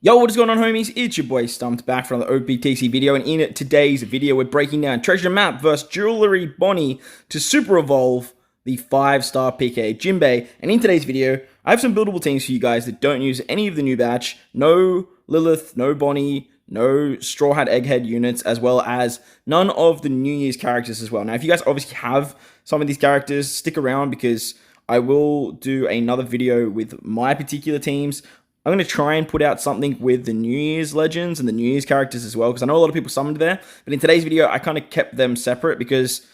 Yo, what is going on, homies? It's your boy Stumped back from the OPTC video, and in today's video, we're breaking down Treasure Map vs Jewelry Bonney to Super Evolve the 5-star PK Jinbe. And in today's video, I have some buildable teams for you guys that don't use any of the new batch. No Lilith, no Bonney, no Straw Hat Egghead units, as well as none of the New Year's characters as well. Now, if you guys obviously have some of these characters, stick around because I will do another video with my particular teams. I'm going to try and put out something with the New Year's legends and the New Year's characters as well, because I know a lot of people summoned there, but in today's video, I kind of kept them separate because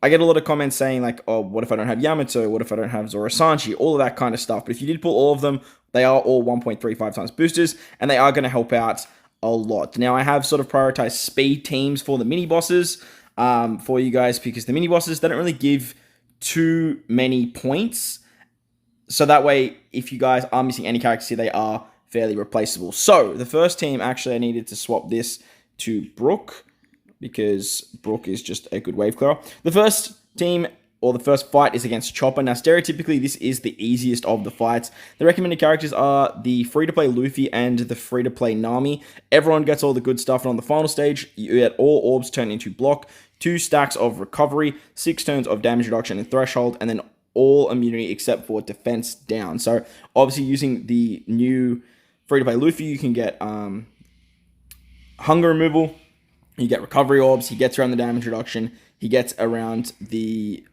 I get a lot of comments saying like, oh, what if I don't have Yamato? What if I don't have Zoro Sanji? All of that kind of stuff. But if you did pull all of them, they are all 1.35 times boosters, and they are going to help out a lot. Now, I have sort of prioritized speed teams for the mini bosses for you guys, because the mini bosses, they don't really give too many points. So that way, if you guys are missing any characters here, they are fairly replaceable. So, the first team, actually, I needed to swap this to Brook, because Brook is just a good wave clearer. The first team, or the first fight, is against Chopper. Now, stereotypically, this is the easiest of the fights. The recommended characters are the free-to-play Luffy and the free-to-play Nami. Everyone gets all the good stuff, and on the final stage, you get all orbs turned into block, 2 stacks of recovery, 6 turns of damage reduction and threshold, and then all immunity except for defense down. So obviously using the new free-to-play Luffy, you can get hunger removal, you get recovery orbs, he gets around the damage reduction, he gets around the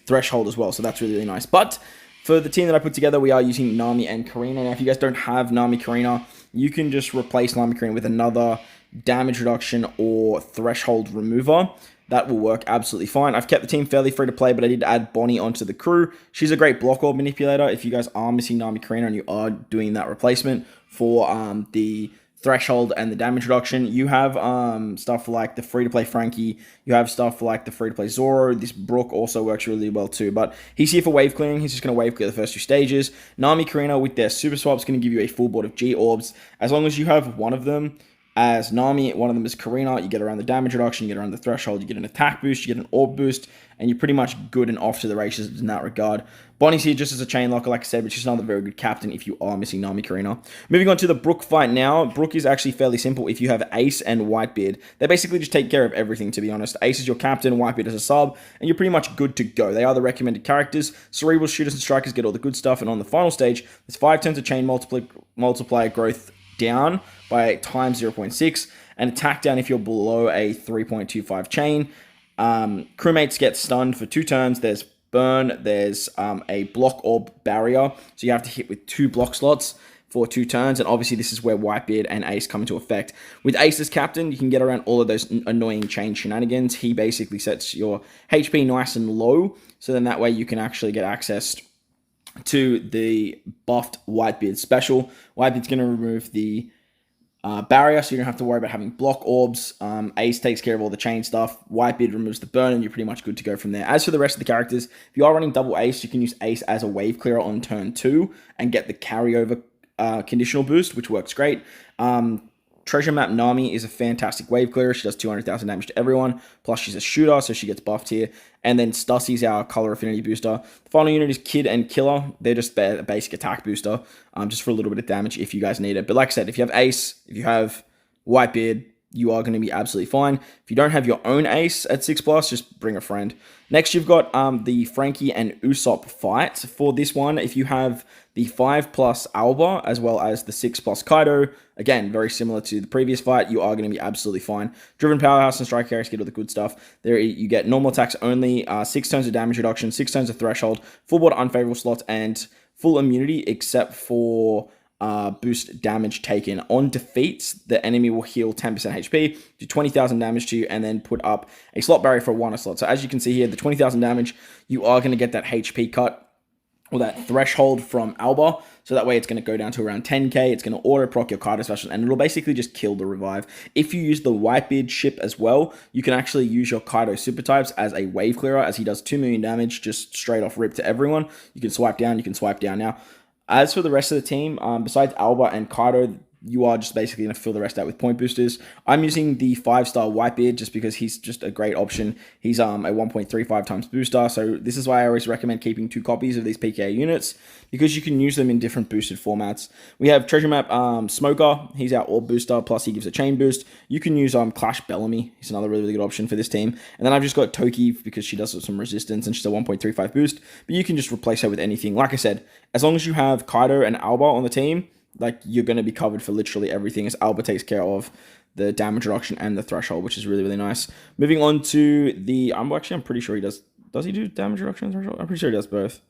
threshold as well. So that's really, really nice. But for the team that I put together, we are using Nami and Karina. Now, if you guys don't have Nami Karina, you can just replace Nami Karina with another damage reduction or threshold remover. That will work absolutely fine. I've kept the team fairly free to play, but I did add Bonney onto the crew. She's a great block orb manipulator. If you guys are missing Nami Karina and you are doing that replacement for the threshold and the damage reduction, you have stuff like the free-to-play Frankie. You have stuff like the free-to-play Zoro. This Brook also works really well too, but he's here for wave clearing. He's just going to wave clear the first 2 stages. Nami Karina with their super swap is going to give you a full board of G orbs. As long as you have one of them as Nami, one of them is Karina, you get around the damage reduction, you get around the threshold, you get an attack boost, you get an orb boost, and you're pretty much good and off to the races in that regard. Bonney's here just as a chain locker, like I said, but she's another very good captain if you are missing Nami Karina. Moving on to the Brook fight now. Brook is actually fairly simple if you have Ace and Whitebeard. They basically just take care of everything, to be honest. Ace is your captain, Whitebeard is a sub, and you're pretty much good to go. They are the recommended characters. Cerebral shooters and strikers get all the good stuff, and on the final stage, there's 5 turns of chain multiplier growth down by times 0.6, and attack down if you're below a 3.25 chain. Crewmates get stunned for 2 turns. There's burn, there's a block orb barrier, so you have to hit with 2 block slots for 2 turns, and obviously this is where Whitebeard and Ace come into effect. With Ace as captain, you can get around all of those annoying chain shenanigans. He basically sets your HP nice and low, so then that way you can actually get access to the buffed Whitebeard special. Whitebeard's going to remove the barrier, so you don't have to worry about having block orbs. Ace takes care of all the chain stuff. Whitebeard removes the burn, and you're pretty much good to go from there. As for the rest of the characters, if you are running double Ace, you can use Ace as a wave clearer on turn 2 and get the carryover conditional boost, which works great. Treasure Map Nami is a fantastic wave clearer. She does 200,000 damage to everyone. Plus, she's a shooter, so she gets buffed here. And then Stussy's our color affinity booster. The final unit is Kid and Killer. They're just a basic attack booster, just for a little bit of damage if you guys need it. But like I said, if you have Ace, if you have Whitebeard, you are going to be absolutely fine. If you don't have your own Ace at 6+, just bring a friend. Next, you've got the Frankie and Usopp fight. For this one, if you have the 5+ Alba, as well as the 6+ Kaido, again, very similar to the previous fight, you are going to be absolutely fine. Driven Powerhouse and Strike Carriers get all the good stuff. There you get normal attacks only, 6 turns of damage reduction, 6 turns of threshold, full board unfavorable slots, and full immunity except for boost damage taken. On defeats, the enemy will heal 10% HP, do 20,000 damage to you, and then put up a slot barrier for a 1 slot. So as you can see here, the 20,000 damage, you are going to get that HP cut, or that threshold from Alba, so that way it's going to go down to around 10k, it's going to auto-proc your Kaido special, and it'll basically just kill the revive. If you use the Whitebeard ship as well, you can actually use your Kaido super types as a wave clearer, as he does 2 million damage, just straight off rip to everyone. You can swipe down, you can swipe down now. As for the rest of the team, besides Alba and Kaido, you are just basically going to fill the rest out with point boosters. I'm using the 5-star Whitebeard just because he's just a great option. He's a 1.35 times booster, so this is why I always recommend keeping 2 copies of these PKA units, because you can use them in different boosted formats. We have Treasure Map Smoker. He's our Orb booster, plus he gives a chain boost. You can use Clash Bellamy. He's another really, really good option for this team. And then I've just got Toki because she does some resistance and she's a 1.35 boost, but you can just replace her with anything. Like I said, as long as you have Kaido and Alba on the team, like, you're going to be covered for literally everything, as Alba takes care of the damage reduction and the threshold, which is really, really nice. Moving on to the... I'm pretty sure he does... Does he do damage reduction and threshold? I'm pretty sure he does both.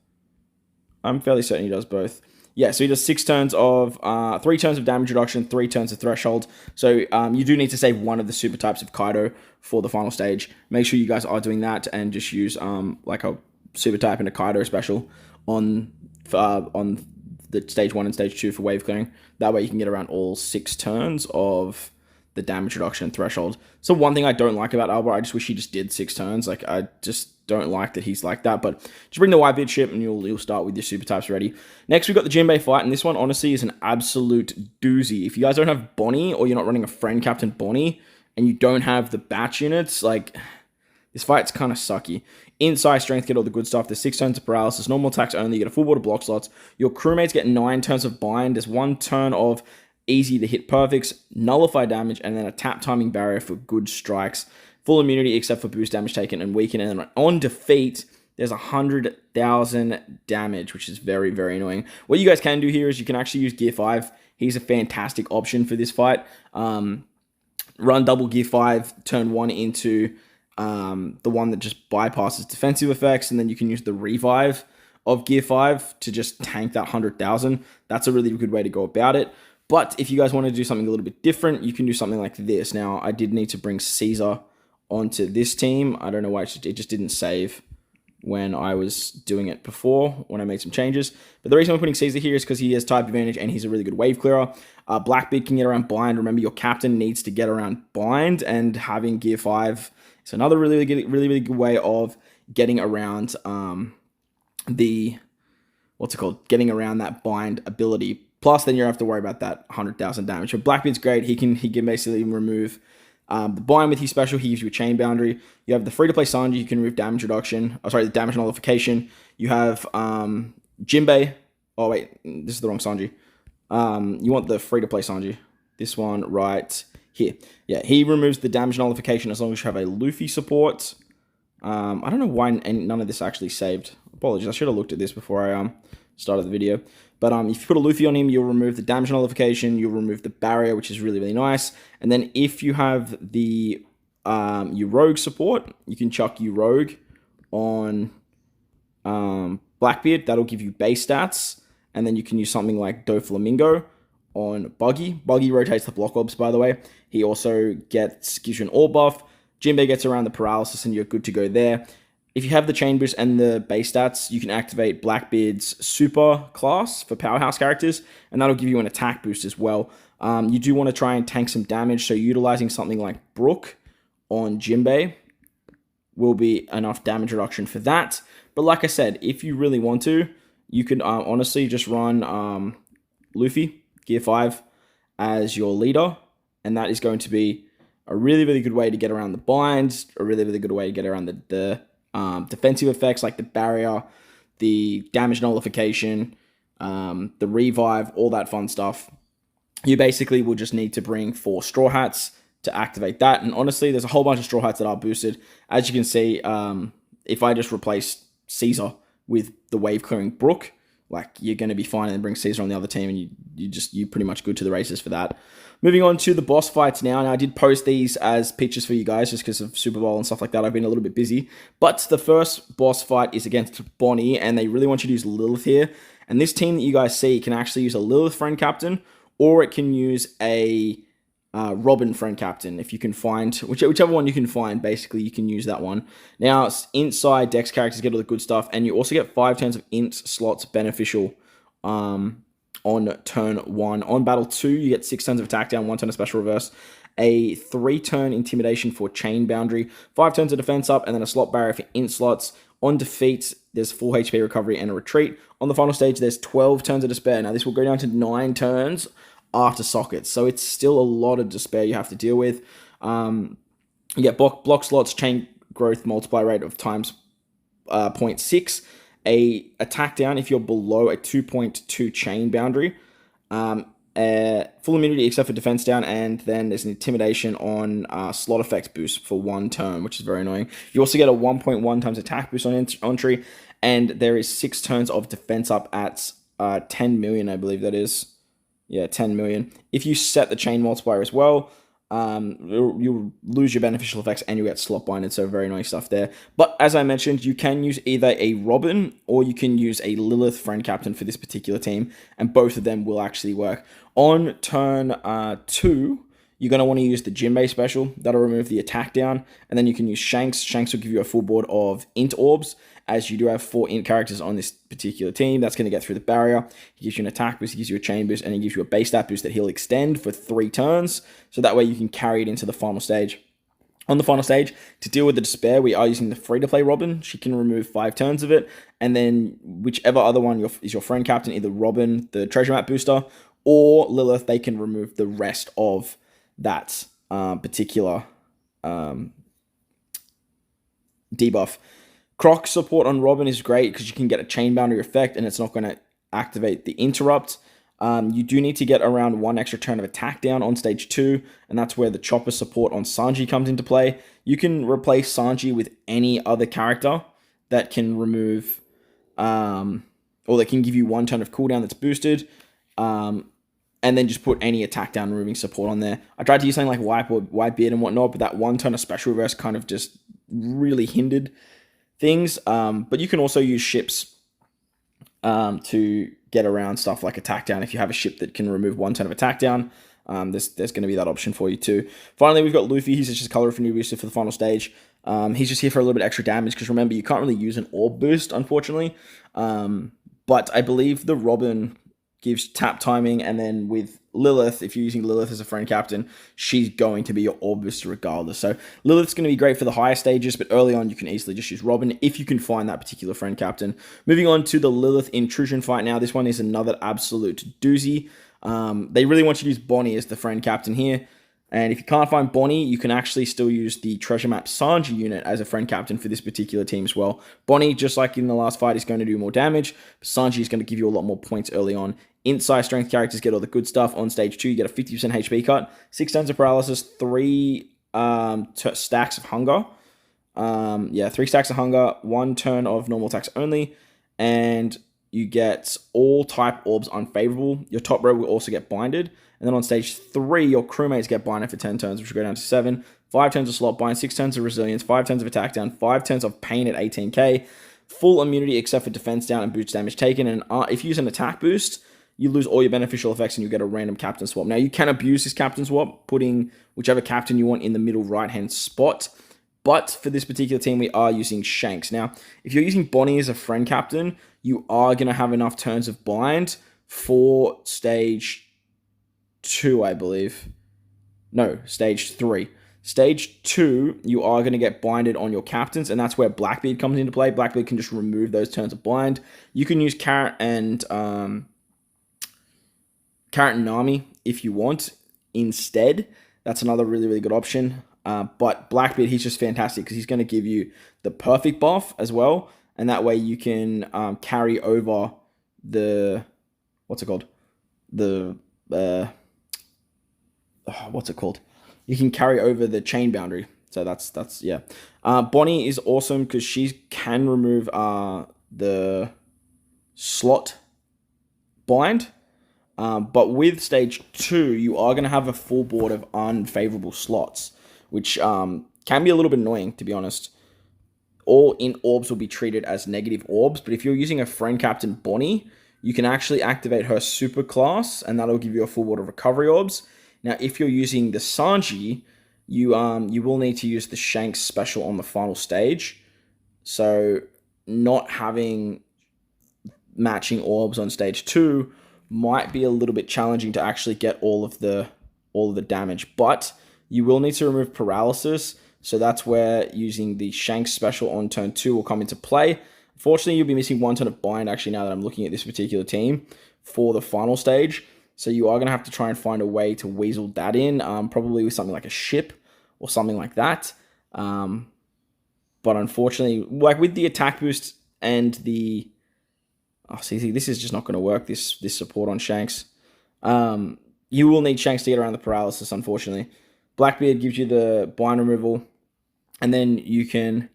I'm fairly certain he does both. Yeah, so he does 6 turns of... 3 turns of damage reduction, 3 turns of threshold. So you do need to save one of the super types of Kaido for the final stage. Make sure you guys are doing that and just use like a super type and a Kaido special on the stage 1 and stage 2 for wave clearing. That way you can get around all 6 turns of the damage reduction threshold. So one thing I don't like about Alba, I just wish he just did 6 turns. Like, I just don't like that he's like that. But just bring the Whitebeard ship and you'll start with your super types ready. Next, we've got the Jinbe fight, and this one honestly is an absolute doozy. If you guys don't have Bonney, or you're not running a friend captain Bonney, and you don't have the batch units, like, this fight's kind of sucky. Inside strength, get all the good stuff. There's 6 turns of paralysis, normal attacks only. You get a full board of block slots. Your crewmates get 9 turns of bind. There's 1 turn of easy to hit perfects, nullify damage, and then a tap timing barrier for good strikes. Full immunity except for boost damage taken and weaken. And then on defeat, there's 100,000 damage, which is very, very annoying. What you guys can do here is you can actually use Gear 5. He's a fantastic option for this fight. Run double Gear 5, turn 1 into... the one that just bypasses defensive effects, and then you can use the revive of Gear 5 to just tank that 100,000. That's a really good way to go about it. But if you guys want to do something a little bit different, you can do something like this. Now, I did need to bring Caesar onto this team. I don't know why it just didn't save when I was doing it before, when I made some changes. But the reason I'm putting Caesar here is because he has type advantage and he's a really good wave clearer. Blackbeard can get around bind. Remember, your captain needs to get around bind, and having Gear 5 is another really good way of getting around getting around that bind ability. Plus, then you don't have to worry about that 100,000 damage. So Blackbeard's great. He can basically remove the bind with his special. He gives you a chain boundary. You have the free-to-play Sanji. You can remove damage reduction. Oh, sorry, the damage nullification. You have Jinbe. Oh, wait. This is the wrong Sanji. You want the free-to-play Sanji. This one right here. Yeah, he removes the damage nullification as long as you have a Luffy support. I don't know why none of this actually saved. Apologies. I should have looked at this before I started the video. But if you put a Luffy on him, you'll remove the damage nullification, you'll remove the barrier, which is really, really nice. And then if you have the your Rogue support, you can chuck you Rogue on Blackbeard. That'll give you base stats. And then you can use something like Doflamingo on Buggy. Buggy rotates the block orbs, by the way. He also gives you an orb buff. Jinbe gets around the paralysis, and you're good to go there. If you have the chain boost and the base stats, you can activate Blackbeard's super class for powerhouse characters, and that'll give you an attack boost as well. You do want to try and tank some damage, so utilizing something like Brook on Jinbe will be enough damage reduction for that. But like I said, if you really want to, you can honestly just run Luffy, Gear 5, as your leader, and that is going to be a really, really good way to get around the binds, a really, really good way to get around the defensive effects like the barrier, the damage nullification, the revive, all that fun stuff. You basically will just need to bring 4 Straw Hats to activate that. And honestly, there's a whole bunch of Straw Hats that are boosted. As you can see, if I just replace Caesar with the wave clearing Brook, like, you're going to be fine, and then bring Caesar on the other team, and you're pretty much good to the races for that. Moving on to the boss fights now. Now, I did post these as pictures for you guys just because of Super Bowl and stuff like that. I've been a little bit busy. But the first boss fight is against Bonney, and they really want you to use Lilith here. And this team that you guys see can actually use a Lilith friend captain, or it can use a Robin friend captain. If you can find, whichever one you can find, basically, you can use that one. Now, inside Dex characters get all the good stuff, and you also get 5 turns of int slots beneficial on turn 1. On battle 2, you get 6 turns of attack down, 1 turn of special reverse, a 3-turn intimidation for chain boundary, 5 turns of defense up, and then a slot barrier for int slots. On defeat, there's 4 HP recovery and a retreat. On the final stage, there's 12 turns of despair. Now, this will go down to 9 turns after sockets. So it's still a lot of despair you have to deal with. You get block slots, chain growth multiply rate of times 0.6. A attack down if you're below a 2.2 chain boundary. Full immunity except for defense down, and then there's an intimidation on slot effects boost for 1 turn, which is very annoying. You also get a 1.1 times attack boost on entry, and there is 6 turns of defense up at 10 million, I believe that is. Yeah, 10 million. If you set the chain multiplier as well, you'll lose your beneficial effects and you get slot binded, so very nice stuff there. But as I mentioned, you can use either a Robin or you can use a Lilith friend captain for this particular team, and both of them will actually work. On turn 2, you're going to want to use the Jinbe special. That'll remove the attack down, and then you can use Shanks. Shanks will give you a full board of int orbs, as you do have 4 int characters on this particular team. That's going to get through the barrier. He gives you an attack boost, he gives you a chain boost, and he gives you a base stat boost that he'll extend for 3 turns, so that way you can carry it into the final stage. On the final stage, to deal with the despair, we are using the free-to-play Robin. She can remove 5 turns of it, and then whichever other one is your friend captain, either Robin, the treasure map booster, or Lilith, they can remove the rest of that particular debuff. Croc support on Robin is great because you can get a chain boundary effect and it's not going to activate the interrupt. You do need to get around 1 extra turn of attack down on stage 2, and that's where the chopper support on Sanji comes into play. You can replace Sanji with any other character that can remove, or that can give you 1 turn of cooldown that's boosted, and then just put any attack down removing support on there. I tried to use something like Wipe or Whitebeard and whatnot, but that 1 turn of special reverse kind of just really hindered things. But you can also use ships to get around stuff like attack down. If you have a ship that can remove 1 turn of attack down, there's going to be that option for you too. Finally, we've got Luffy. He's just color for new booster for the final stage. He's just here for a little bit extra damage because remember, you can't really use an orb boost, unfortunately. But I believe the Robin gives tap timing, and then with Lilith, if you're using Lilith as a friend captain, she's going to be your orb booster regardless. So Lilith's going to be great for the higher stages, but early on you can easily just use Robin if you can find that particular friend captain. Moving on to the Lilith intrusion fight now. This one is another absolute doozy. They really want you to use Bonney as the friend captain here. And if you can't find Bonney, you can actually still use the treasure map Sanji unit as a friend captain for this particular team as well. Bonney, just like in the last fight, is going to do more damage. But Sanji is going to give you a lot more points early on. Inside strength characters get all the good stuff. On stage 2, you get a 50% HP cut, 6 turns of paralysis, 3 stacks of hunger. 3 stacks of hunger, 1 turn of normal attacks only. And you get all type orbs unfavorable. Your top row will also get binded. And then on stage 3, your crewmates get binded for 10 turns, which will go down to 7. 5 turns of slot bind, 6 turns of resilience, 5 turns of attack down, 5 turns of pain at 18k. Full immunity except for defense down and boost damage taken. And if you use an attack boost, you lose all your beneficial effects and you get a random captain swap. Now, you can abuse this captain swap, putting whichever captain you want in the middle right-hand spot. But for this particular team, we are using Shanks. Now, if you're using Bonney as a friend captain, you are going to have enough turns of bind for stage 2, I believe. No, stage 3. Stage 2, you are going to get binded on your captains, and that's where Blackbeard comes into play. Blackbeard can just remove those turns of bind. You can use Carrot and Nami if you want instead. That's another really, really good option. But Blackbeard, he's just fantastic because he's going to give you the perfect buff as well. And that way you can carry over the... What's it called? You can carry over the chain boundary. So that's yeah. Bonney is awesome because she can remove the slot bind. But with stage 2, you are going to have a full board of unfavorable slots, which can be a little bit annoying, to be honest. All in orbs will be treated as negative orbs, but if you're using a friend captain Bonney, you can actually activate her super class, and that'll give you a full board of recovery orbs. Now, if you're using the Sanji, you will need to use the Shanks special on the final stage. So not having matching orbs on stage 2 might be a little bit challenging to actually get all of the damage, but you will need to remove paralysis. So that's where using the Shanks special on turn 2 will come into play. Unfortunately, you'll be missing 1 turn of bind, actually, now that I'm looking at this particular team for the final stage. So you are going to have to try and find a way to weasel that in, probably with something like a ship or something like that. But unfortunately, like with the attack boost and the... Oh, see, this is just not going to work, this support on Shanks. You will need Shanks to get around the paralysis, unfortunately. Blackbeard gives you the bind removal, and then you can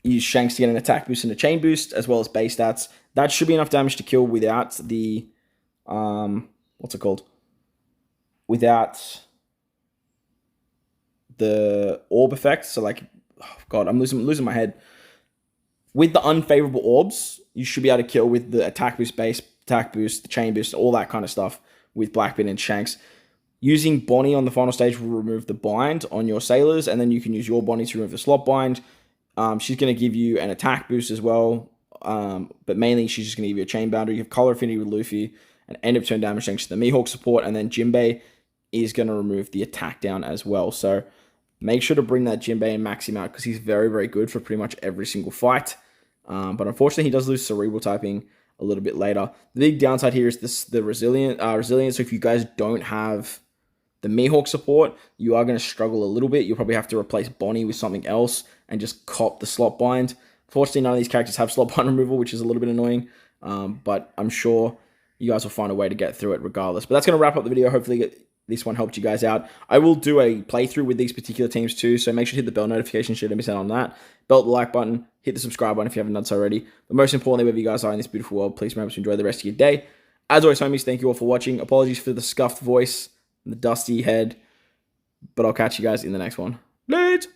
use Shanks to get an attack boost and a chain boost, as well as base stats. That should be enough damage to kill without the... what's it called? Without the orb effect. So, like... Oh, God, I'm losing my head. With the unfavorable orbs, you should be able to kill with the attack boost, base attack boost, the chain boost, all that kind of stuff with Blackbeard and Shanks. Using Bonney on the final stage will remove the bind on your sailors, and then you can use your Bonney to remove the slot bind. She's going to give you an attack boost as well, but mainly she's just going to give you a chain boundary. You have color affinity with Luffy, and end of turn damage thanks to the Mihawk support, and then Jinbe is going to remove the attack down as well. So make sure to bring that Jinbe and max him out because he's very, very good for pretty much every single fight. But unfortunately, he does lose Cerebral typing a little bit later. The big downside here is the resilience. So if you guys don't have the Mihawk support, you are going to struggle a little bit. You'll probably have to replace Bonney with something else and just cop the slot bind. Fortunately, none of these characters have slot bind removal, which is a little bit annoying. But I'm sure you guys will find a way to get through it regardless. But that's going to wrap up the video. Hopefully this one helped you guys out. I will do a playthrough with these particular teams too, so make sure to hit the bell notification so you don't miss out on that. Belt the like button, hit the subscribe button if you haven't done so already. But most importantly, wherever you guys are in this beautiful world, please remember to enjoy the rest of your day. As always, homies, thank you all for watching. Apologies for the scuffed voice and the dusty head, but I'll catch you guys in the next one. Later!